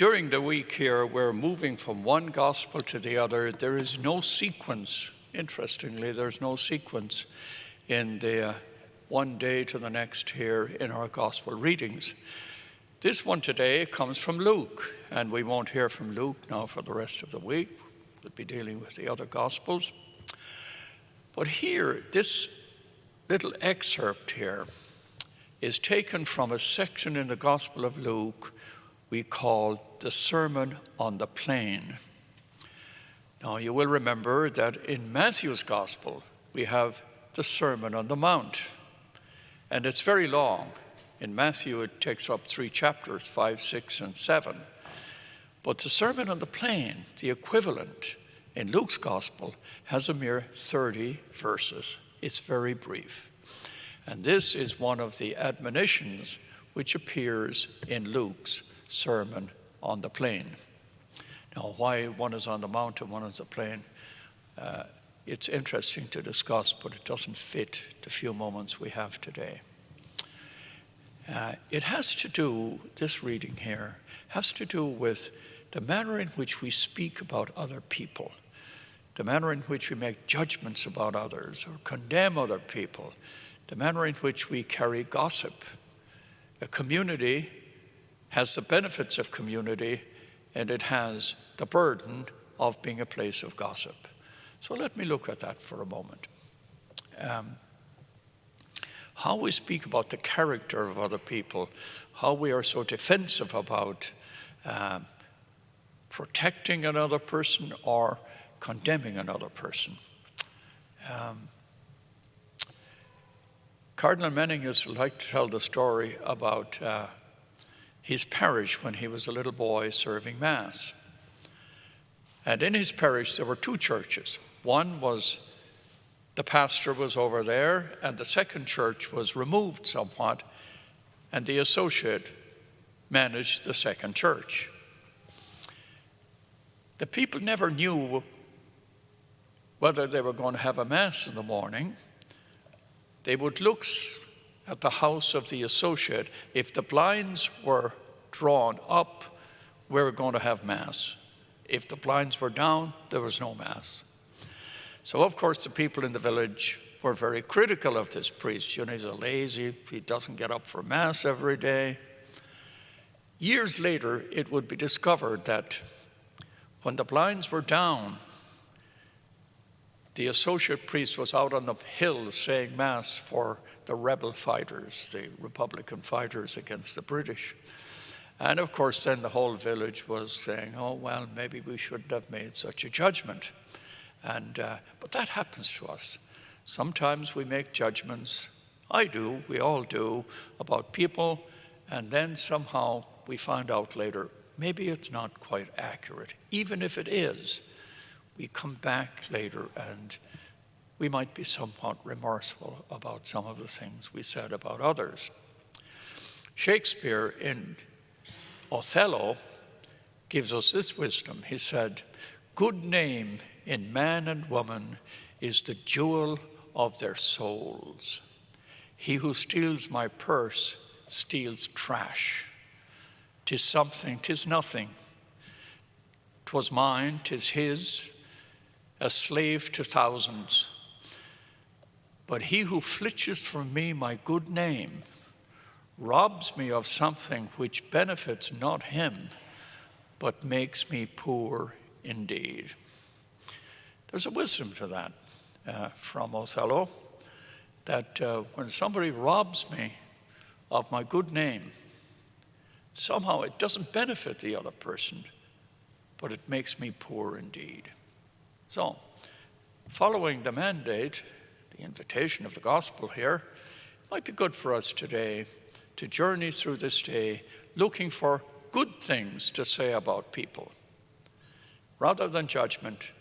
During the week here, we're moving from one gospel to the other. There is no sequence. Interestingly, there's no sequence in the one day to the next here in our gospel readings. This one today comes from Luke, and we won't hear from Luke now for the rest of the week. We'll be dealing with the other gospels. But here, this little excerpt here is taken from a section in the Gospel of Luke we call the Sermon on the Plain. Now, you will remember that in Matthew's Gospel, we have the Sermon on the Mount, and it's very long. In Matthew, it takes up 3 chapters, 5, 6, and 7. But the Sermon on the Plain, the equivalent in Luke's Gospel, has a mere 30 verses. It's very brief. And this is one of the admonitions which appears in Luke's Sermon on the Plain. Now, why one is on the mount and one is the plain, it's interesting to discuss, but it doesn't fit the few moments we have today. It has to do, this reading here, has to do with the manner in which we speak about other people, the manner in which we make judgments about others or condemn other people, the manner in which we carry gossip. A community has the benefits of community, and it has the burden of being a place of gossip. So let me look at that for a moment. How we speak about the character of other people, how we are so defensive about protecting another person or condemning another person. Cardinal Manning used to like to tell the story about his parish when he was a little boy serving Mass. And in his parish there were 2 churches. One was, the pastor was over there, and the second church was removed somewhat, and the associate managed the second church. The people never knew whether they were going to have a Mass in the morning. They would look at the house of the associate. If the blinds were drawn up, we were going to have Mass. If the blinds were down, there was no Mass. So, of course, the people in the village were very critical of this priest. You know, he's a lazy, he doesn't get up for Mass every day. Years later, it would be discovered that when the blinds were down, the associate priest was out on the hill saying Mass for the rebel fighters, the Republican fighters against the British. And of course, then the whole village was saying, oh, well, maybe we shouldn't have made such a judgment. But that happens to us. Sometimes we make judgments, I do, we all do, about people, and then somehow we find out later, maybe it's not quite accurate. Even if it is, we come back later and we might be somewhat remorseful about some of the things we said about others. Shakespeare in Othello gives us this wisdom. He said, "Good name in man and woman is the jewel of their souls. He who steals my purse steals trash. 'Tis something, 'tis nothing. 'Twas mine, 'tis his, a slave to thousands. But he who flitches from me my good name robs me of something which benefits not him, but makes me poor indeed." There's a wisdom to that from Othello, that when somebody robs me of my good name, somehow it doesn't benefit the other person, but it makes me poor indeed. So, following the mandate, the invitation of the gospel here, it might be good for us today to journey through this day looking for good things to say about people. Rather than judgment,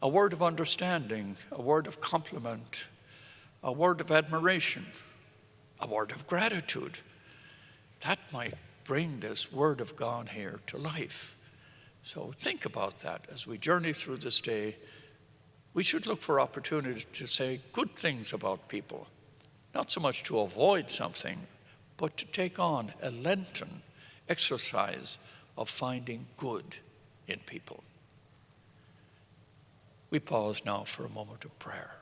a word of understanding, a word of compliment, a word of admiration, a word of gratitude. That might bring this word of God here to life. So think about that as we journey through this day. We should look for opportunities to say good things about people, not so much to avoid something, but to take on a Lenten exercise of finding good in people. We pause now for a moment of prayer.